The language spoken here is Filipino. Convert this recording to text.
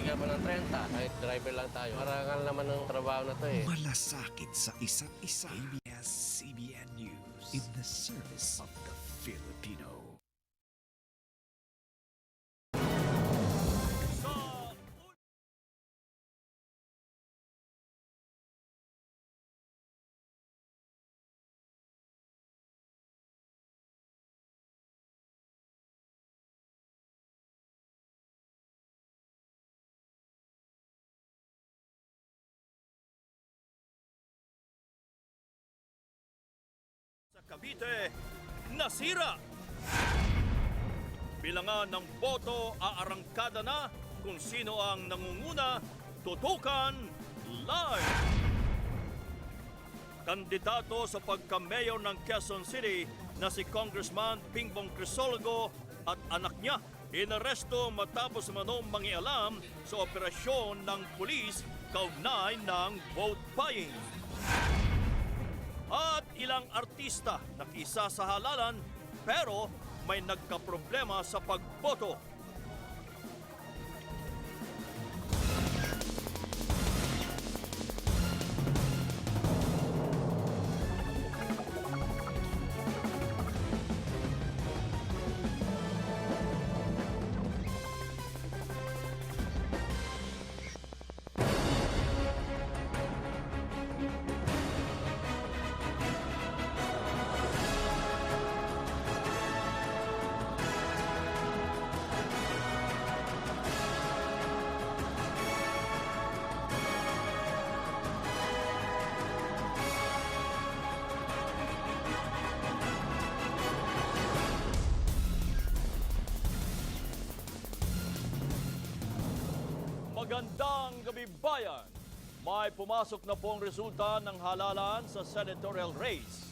bibigyan mo ng 30, kahit driver lang tayo. Marangal naman ng trabaho na to eh. Malasakit sa isa't isa. ABS-CBN News in the service of the Filipino. Sa Cavite, nasira! Bilangan ng boto aarangkada na kung sino ang nangunguna, tutukan live! Kandidato sa pagka-mayor ng Quezon City na si Congressman Bingbong Crisologo at anak niya inaresto matapos manong mangialam sa operasyon ng pulis kaugnay ng vote buying. At ilang artista nakisa sa halalan pero may nagkaproblema sa pagboto. Magandang gabi bayan! May pumasok na pong resulta ng halalan sa senatorial race.